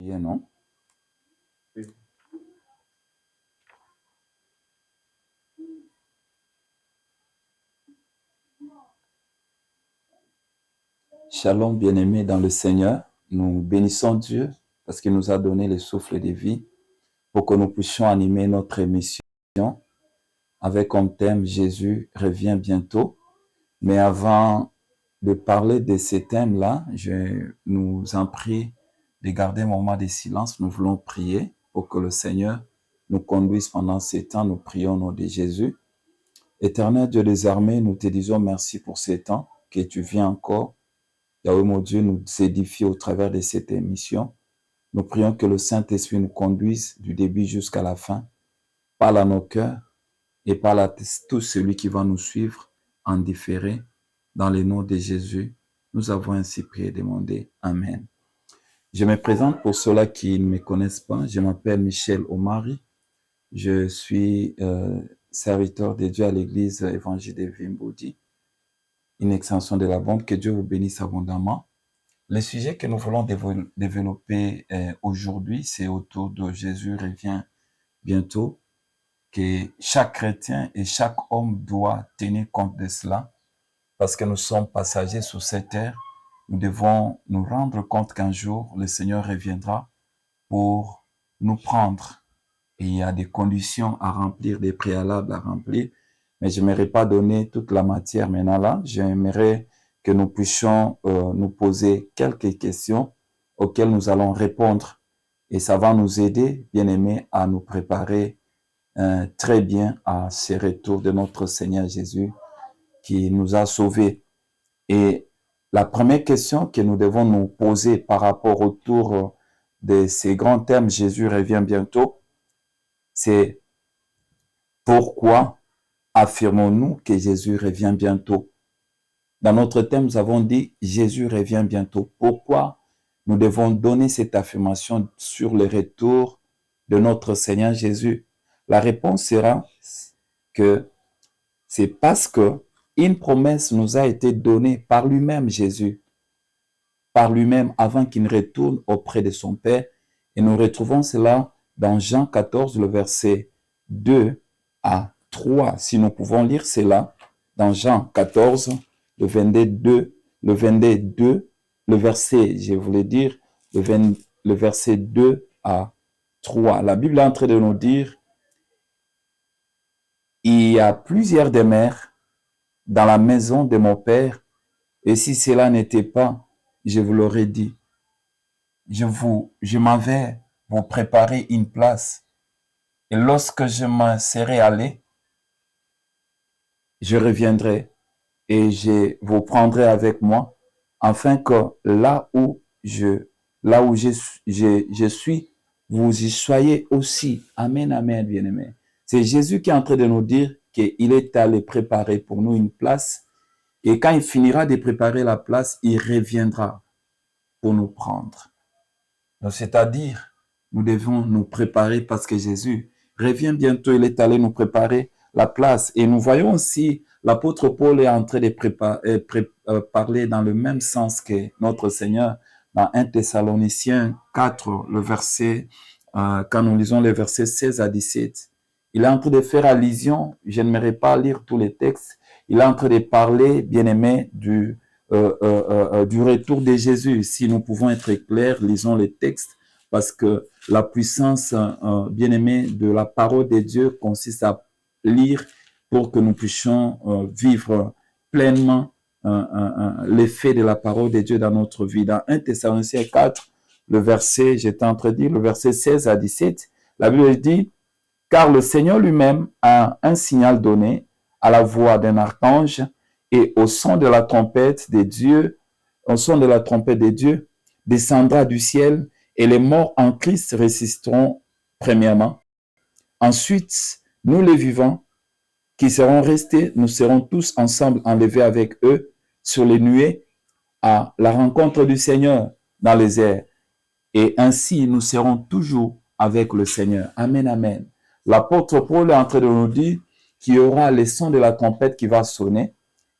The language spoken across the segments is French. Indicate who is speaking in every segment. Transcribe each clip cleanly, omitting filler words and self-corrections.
Speaker 1: prier, non? Shalom, bien-aimés dans le Seigneur. Nous bénissons Dieu parce qu'il nous a donné le souffle de vie pour que nous puissions animer notre émission avec comme thème Jésus revient bientôt. Mais avant de parler de ces thèmes-là, je nous en prie de garder un moment de silence. Nous voulons prier pour que le Seigneur nous conduise pendant ces temps. Nous prions au nom de Jésus. Éternel Dieu des armées, nous te disons merci pour ces temps que tu viens encore. Yahweh mon Dieu, nous édifier au travers de cette émission. Nous prions que le Saint-Esprit nous conduise du début jusqu'à la fin. Parle à nos cœurs et parle à tout celui qui va nous suivre en différé. Dans le nom de Jésus, nous avons ainsi prié et demandé. Amen. Je me présente pour ceux-là qui ne me connaissent pas. Je m'appelle Michel Omari. Je suis serviteur de Dieu à l'église Évangile de Vimbodi, une extension de la bombe. Que Dieu vous bénisse abondamment. Le sujet que nous voulons développer aujourd'hui, c'est autour de Jésus revient bientôt, que chaque chrétien et chaque homme doit tenir compte de cela, parce que nous sommes passagers sur cette terre. Nous devons nous rendre compte qu'un jour, le Seigneur reviendra pour nous prendre. Et il y a des conditions à remplir, des préalables à remplir. Mais je n'aimerais pas donner toute la matière maintenant là. J'aimerais que nous puissions nous poser quelques questions auxquelles nous allons répondre. Et ça va nous aider, bien-aimés, à nous préparer très bien à ce retour de notre Seigneur Jésus qui nous a sauvés. Et la première question que nous devons nous poser par rapport autour de ces grands thèmes, Jésus revient bientôt, c'est pourquoi affirmons-nous que Jésus revient bientôt? Dans notre thème, nous avons dit Jésus revient bientôt. Pourquoi nous devons donner cette affirmation sur le retour de notre Seigneur Jésus? La réponse sera que c'est parce que une promesse nous a été donnée par lui-même, Jésus, par lui-même avant qu'il ne retourne auprès de son Père. Et nous retrouvons cela dans Jean 14, le verset 2 à 3. Si nous pouvons lire cela dans Jean 14, le verset, je voulais dire, le verset 2 à 3. La Bible est en train de nous dire, il y a plusieurs demeures dans la maison de mon Père, et si cela n'était pas, je vous l'aurais dit. Je m'en vais vous préparer une place. Et lorsque je m'en serai allé, je reviendrai et je vous prendrai avec moi, afin que là où je suis, vous y soyez aussi. Amen, amen, bien-aimés. C'est Jésus qui est en train de nous dire qu'il est allé préparer pour nous une place. Et quand il finira de préparer la place, il reviendra pour nous prendre. Donc, c'est-à-dire, nous devons nous préparer parce que Jésus revient bientôt. Il est allé nous préparer la place. Et nous voyons aussi, l'apôtre Paul est en train de parler dans le même sens que notre Seigneur dans 1 Thessaloniciens 4, le verset, quand nous lisons les versets 16 à 17. Il est en train de faire allusion, je n'aimerais pas lire tous les textes, il est en train de parler, bien-aimé, du retour de Jésus. Si nous pouvons être clairs, lisons les textes, parce que la puissance, bien-aimée, de la parole de Dieu consiste à lire pour que nous puissions vivre pleinement l'effet de la parole de Dieu dans notre vie. Dans 1 Thessaloniciens 4, le verset, j'étais en train de dire, le verset 16 à 17, la Bible dit, « Car le Seigneur lui-même a un signal donné à la voix d'un archange et au son de la trompette de Dieu, descendra du ciel et les morts en Christ ressusciteront premièrement. Ensuite, nous les vivants qui serons restés, nous serons tous ensemble enlevés avec eux sur les nuées à la rencontre du Seigneur dans les airs. Et ainsi, nous serons toujours avec le Seigneur. » Amen, amen. L'apôtre Paul est en train de nous dire qu'il y aura le son de la trompette qui va sonner.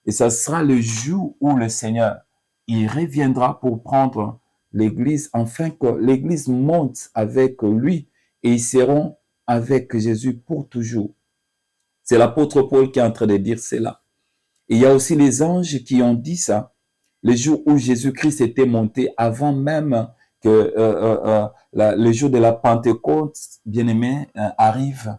Speaker 1: Et ce sera le jour où le Seigneur, il reviendra pour prendre l'Église, afin que l'Église monte avec lui et ils seront avec Jésus pour toujours. C'est l'apôtre Paul qui est en train de dire cela. Et il y a aussi les anges qui ont dit ça, le jour où Jésus-Christ était monté, avant même que le jour de la Pentecôte, bien-aimé, arrive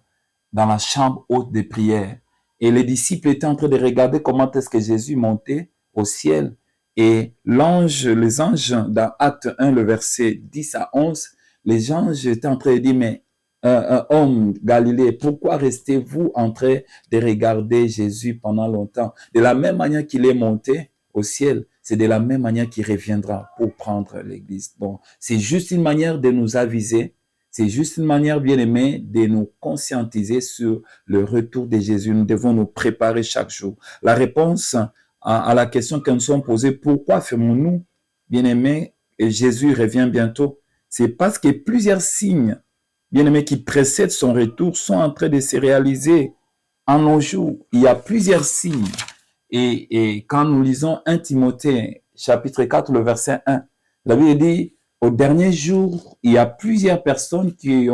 Speaker 1: dans la chambre haute des prières. Et les disciples étaient en train de regarder comment est-ce que Jésus montait au ciel. Et les anges, dans Acte 1, le verset 10 à 11, les anges étaient en train de dire, mais homme Galilée, pourquoi restez-vous en train de regarder Jésus pendant longtemps? De la même manière qu'il est monté au ciel, c'est de la même manière qu'il reviendra pour prendre l'Église. Donc, c'est juste une manière de nous aviser. C'est juste une manière, bien aimée, de nous conscientiser sur le retour de Jésus. Nous devons nous préparer chaque jour. La réponse à la question que nous sommes posée, pourquoi fermons-nous, bien aimé, et Jésus revient bientôt? C'est parce que plusieurs signes, bien aimés, qui précèdent son retour sont en train de se réaliser en nos jours. Il y a plusieurs signes. Et quand nous lisons 1 Timothée, chapitre 4, le verset 1, la Bible dit, au dernier jour, il y a plusieurs personnes qui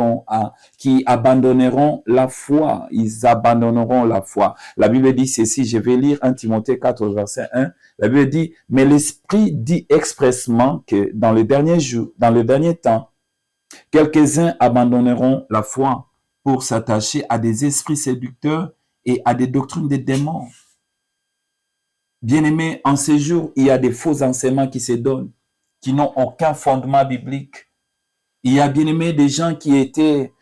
Speaker 1: abandonneront la foi. Ils abandonneront la foi. La Bible dit ceci, je vais lire 1 Timothée 4, verset 1. La Bible dit, mais l'Esprit dit expressement que dans les derniers jours, dans le dernier temps, quelques-uns abandonneront la foi pour s'attacher à des esprits séducteurs et à des doctrines des démons. Bien-aimés, en ces jours, il y a des faux enseignements qui se donnent, qui n'ont aucun fondement biblique. Il y a, bien-aimés, des gens qui étaient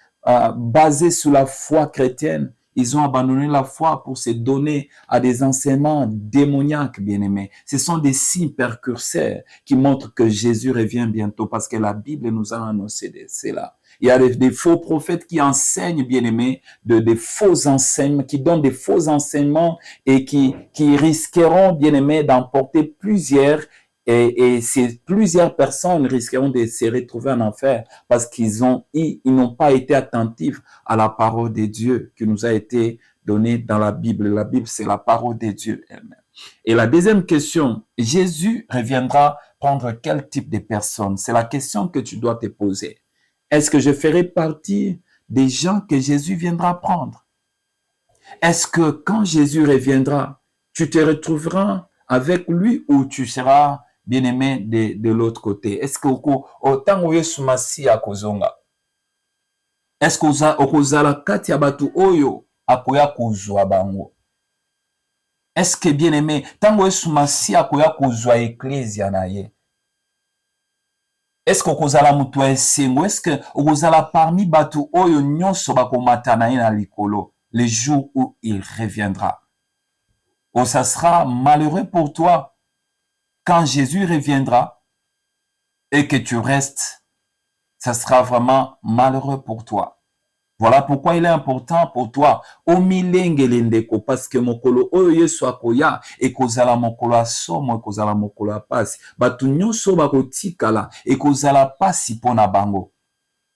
Speaker 1: basés sur la foi chrétienne. Ils ont abandonné la foi pour se donner à des enseignements démoniaques, bien-aimés. Ce sont des signes précurseurs qui montrent que Jésus revient bientôt parce que la Bible nous a annoncé cela. Il y a des faux prophètes qui enseignent, bien-aimés, des faux enseignements, qui donnent des faux enseignements et qui risqueront, bien-aimés, d'emporter plusieurs. Et plusieurs personnes risqueront de se retrouver en enfer parce qu'ils n'ont pas été attentifs à la parole de Dieu qui nous a été donnée dans la Bible. La Bible, c'est la parole de Dieu elle-même. Et la deuxième question, Jésus reviendra prendre quel type de personnes? C'est la question que tu dois te poser. Est-ce que je ferai partie des gens que Jésus viendra prendre? Est-ce que quand Jésus reviendra, tu te retrouveras avec lui ou tu seras bien-aimé de l'autre côté? Est-ce que autant que Yesu Masi akozonga? Est-ce que okozala kati ya batu oyo akoya kozwa bango? Est-ce que bien-aimé, tango Yesu Masi akoya kozwa ecclesia na ye? Est-ce que okozala mutu esengo? Est-ce que okozala parmi batu oyo nyonso bakomata na ye na likolo le jour où il reviendra? Ou ça sera malheureux pour toi quand Jésus reviendra et que tu restes, ça sera vraiment malheureux pour toi. Voilà pourquoi il est important pour toi, parce que mokolo oyo Yesu akoya ekozala mokolo asomo, ekozala mokolo apasi. Batu nyonso bakotikala ekozala pasi pona bango.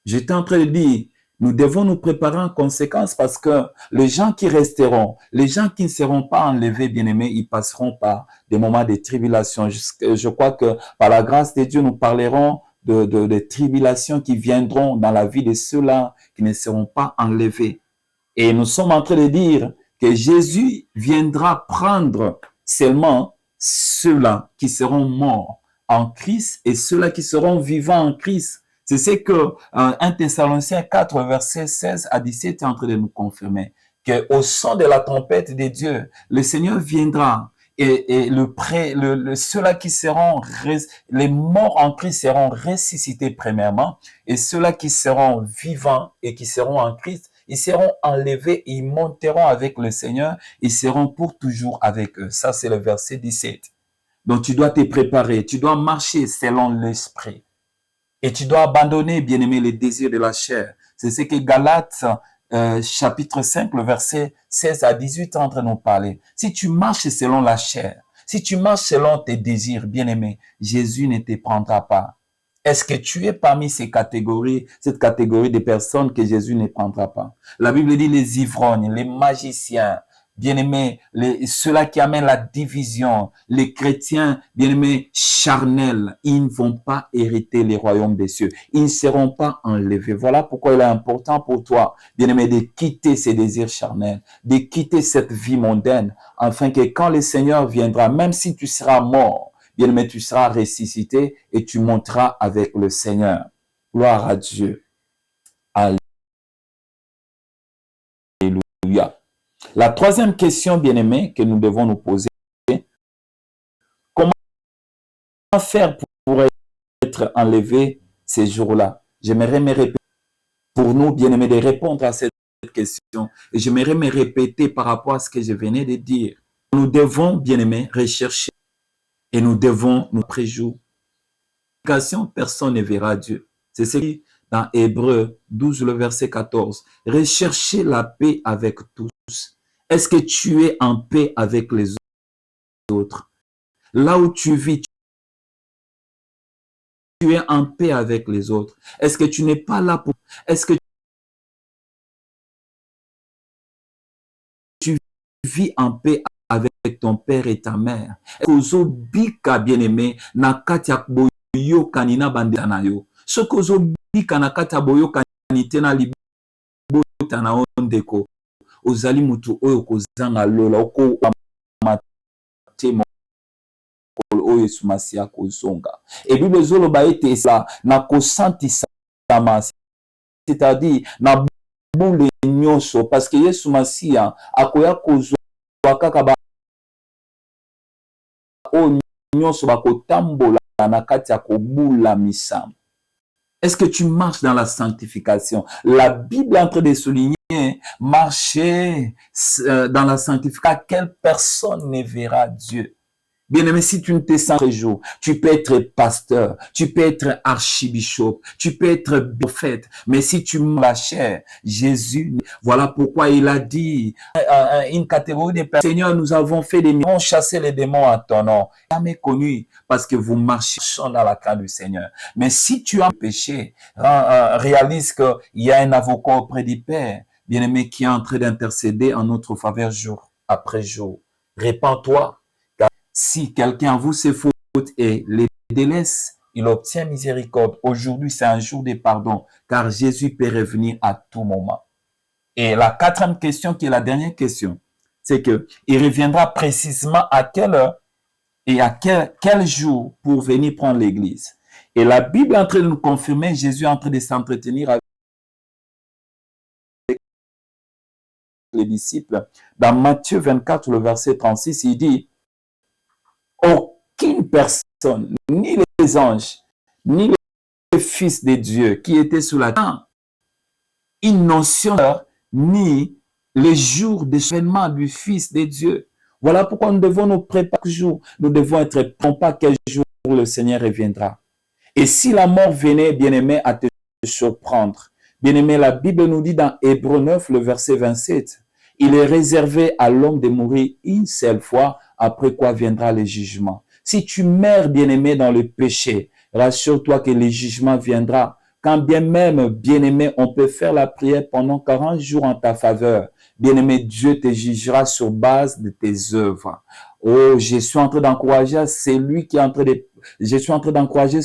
Speaker 1: J'étais en train de dire, nous devons nous préparer en conséquence parce que les gens qui resteront, les gens qui ne seront pas enlevés, bien-aimés, ils passeront par des moments de tribulation. Je crois que par la grâce de Dieu, nous parlerons de tribulations qui viendront dans la vie de ceux-là qui ne seront pas enlevés. Et nous sommes en train de dire que Jésus viendra prendre seulement ceux-là qui seront morts en Christ et ceux-là qui seront vivants en Christ. C'est ce que 1 Thessaloniciens 4, verset 16 à 17 est en train de nous confirmer. Qu'au son de la trompette de Dieu, le Seigneur viendra et ceux-là qui seront, les morts en Christ seront ressuscités premièrement et ceux-là qui seront vivants et qui seront en Christ, ils seront enlevés, ils monteront avec le Seigneur, ils seront pour toujours avec eux. Ça, c'est le verset 17. Donc, tu dois te préparer, tu dois marcher selon l'esprit. Et tu dois abandonner, bien-aimé, les désirs de la chair. C'est ce que Galates, chapitre 5, le verset 16 à 18 est en train de nous parler. Si tu marches selon la chair, si tu marches selon tes désirs, bien-aimé, Jésus ne te prendra pas. Est-ce que tu es parmi ces catégories, cette catégorie de personnes que Jésus ne prendra pas? La Bible dit les ivrognes, les magiciens, bien-aimés, ceux-là qui amènent la division, les chrétiens, bien-aimés, charnels, ils ne vont pas hériter les royaumes des cieux. Ils ne seront pas enlevés. Voilà pourquoi il est important pour toi, bien-aimé, de quitter ces désirs charnels, de quitter cette vie mondaine, afin que quand le Seigneur viendra, même si tu seras mort, bien-aimé, tu seras ressuscité et tu monteras avec le Seigneur. Gloire à Dieu. Alléluia. La troisième question, bien-aimé, que nous devons nous poser, comment faire pour être enlevé ces jours-là? J'aimerais me répéter pour nous, bien-aimés, de répondre à cette question. Et j'aimerais me répéter par rapport à ce que je venais de dire. Nous devons, bien-aimés, rechercher et nous devons nous préjouer. Personne ne verra Dieu. C'est ce qui dans Hébreux 12, le verset 14. Recherchez la paix avec tous. Est-ce que tu es en paix avec les autres? Là où tu vis, tu es en paix avec les autres. Est-ce que tu n'es pas là pour... Est-ce que tu vis en paix avec ton père et ta mère? Est-ce que bika bien-aimé na katia boyo kanina bandana yo? Ce que zo bika na katia boyo kanite na libota na ondeko. Ozali mutu oyo kozanga lola oko amatemo oyo esumasi akozonga. Et Bible zoloba ete ça na kosantisa sama, c'est-à-dire na boule nyonso parce que Yesu Masia akoya kozwa kaka ba o nyonso bakotambola na kati ya kobula misamba. Est-ce que tu marches dans la sanctification? La Bible est en train de souligner marcher dans la sanctification. Quelle personne ne verra Dieu? Bien-aimé, si tu ne te sens pas jour, tu peux être pasteur, tu peux être archibishop, tu peux être prophète, mais si tu manges la chair, Jésus, voilà pourquoi il a dit, une catégorie de personnes, Seigneur, nous avons fait des miracles, chassé les démons à ton nom. Jamais connu, parce que vous marchez dans la crainte du Seigneur. Mais si tu as péché, réalise qu'il y a un avocat auprès du Père, bien-aimé, qui est en train d'intercéder en notre faveur jour après jour. Répands-toi. Si quelqu'un avoue ses fautes et les délaisse, il obtient miséricorde. Aujourd'hui, c'est un jour de pardon, car Jésus peut revenir à tout moment. Et la quatrième question, qui est la dernière question, c'est que il reviendra précisément à quelle heure et à quel jour pour venir prendre l'église. Et la Bible est en train de nous confirmer, Jésus est en train de s'entretenir avec les disciples. Dans Matthieu 24, le verset 36, il dit, aucune personne, ni les anges, ni les fils de Dieu qui étaient sous la terre, une notion ni les jours d'événement du Fils de Dieu. Voilà pourquoi nous devons nous préparer chaque jour. Nous devons être prêts pas quel jour le Seigneur reviendra. Et si la mort venait, bien-aimé, à te surprendre, bien-aimé, la Bible nous dit dans Hébreux 9, le verset 27, il est réservé à l'homme de mourir une seule fois, après quoi viendra le jugement. Si tu meurs, bien-aimé, dans le péché, rassure-toi que le jugement viendra. Quand bien même, bien-aimé, on peut faire la prière pendant 40 jours en ta faveur. Bien-aimé, Dieu te jugera sur base de tes œuvres. Oh, je suis en train d'encourager celui qui est en train de... Je suis en train d'encourager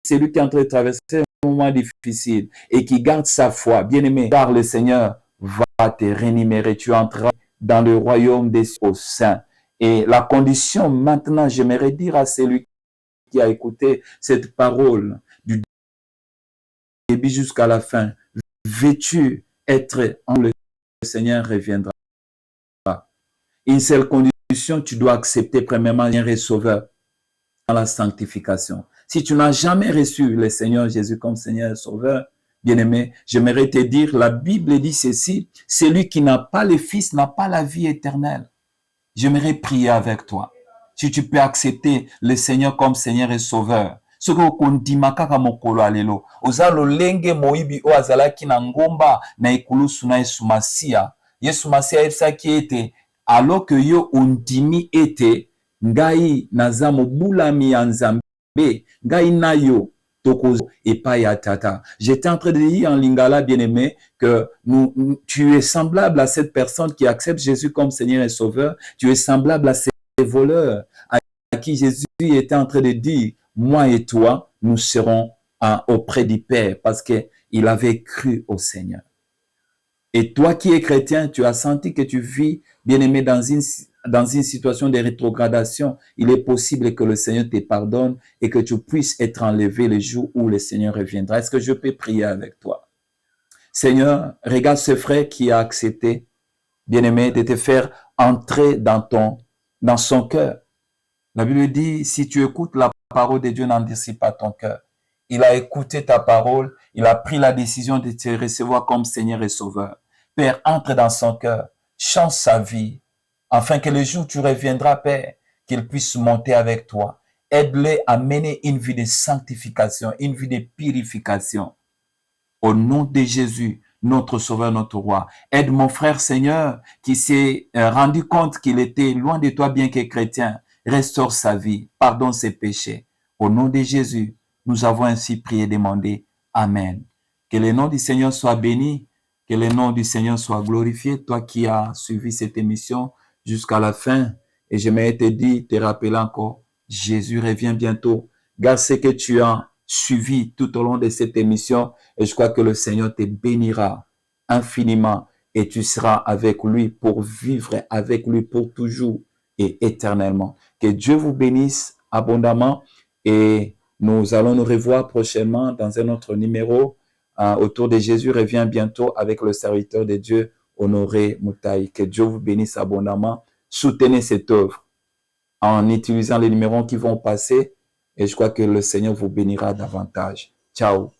Speaker 1: celui qui est en train de traverser un moment difficile et qui garde sa foi. Bien-aimé, car le Seigneur va te rémunérer. Tu entreras dans le royaume des saints. Et la condition, maintenant, j'aimerais dire à celui qui a écouté cette parole du début jusqu'à la fin, veux-tu être en le Seigneur reviendra. Une seule condition, tu dois accepter premièrement un sauveur dans la sanctification. Si tu n'as jamais reçu le Seigneur Jésus comme Seigneur et Sauveur, bien-aimé, j'aimerais te dire, la Bible dit ceci, celui qui n'a pas le Fils n'a pas la vie éternelle. J'aimerais prier avec toi. Si tu peux accepter le Seigneur comme Seigneur et Sauveur, ce que okondima kaka mokolo alelo, ozalo lenge moibi o azalaki na ngomba na ekulusu na Yesu Masia. Yesu Masia yebisaki ete alors que yo ondimi ete ngai naza mobulami ya Nzambe, ngai na yo Tokozo et Payatata. J'étais en train de dire en lingala, bien-aimé, que tu es semblable à cette personne qui accepte Jésus comme Seigneur et Sauveur. Tu es semblable à ces voleurs à qui Jésus était en train de dire, moi et toi, nous serons auprès du Père parce qu'il avait cru au Seigneur. Et toi qui es chrétien, tu as senti que tu vis, bien-aimé, dans une situation de rétrogradation. Il est possible que le Seigneur te pardonne et que tu puisses être enlevé le jour où le Seigneur reviendra. Est-ce que je peux prier avec toi? Seigneur, regarde ce frère qui a accepté, bien-aimé, de te faire entrer dans son cœur. La Bible dit, si tu écoutes la parole de Dieu, n'endurcis pas ton cœur. Il a écouté ta parole, il a pris la décision de te recevoir comme Seigneur et Sauveur. Père, entre dans son cœur, change sa vie, afin que le jour où tu reviendras, Père, qu'il puisse monter avec toi. Aide-le à mener une vie de sanctification, une vie de purification. Au nom de Jésus, notre Sauveur, notre Roi. Aide mon frère Seigneur qui s'est rendu compte qu'il était loin de toi bien que chrétien. Restaure sa vie, pardonne ses péchés. Au nom de Jésus, nous avons ainsi prié et demandé. Amen. Que le nom du Seigneur soit béni, que le nom du Seigneur soit glorifié. Toi qui as suivi cette émission jusqu'à la fin, et je m'ai dit, te rappeler encore, Jésus revient bientôt. Garde ce que tu as suivi tout au long de cette émission et je crois que le Seigneur te bénira infiniment et tu seras avec lui pour vivre avec lui pour toujours et éternellement. Que Dieu vous bénisse abondamment et nous allons nous revoir prochainement dans un autre numéro autour de Jésus revient bientôt avec le serviteur de Dieu, Honoré Moutaï. Que Dieu vous bénisse abondamment. Soutenez cette œuvre en utilisant les numéros qui vont passer et je crois que le Seigneur vous bénira davantage. Ciao.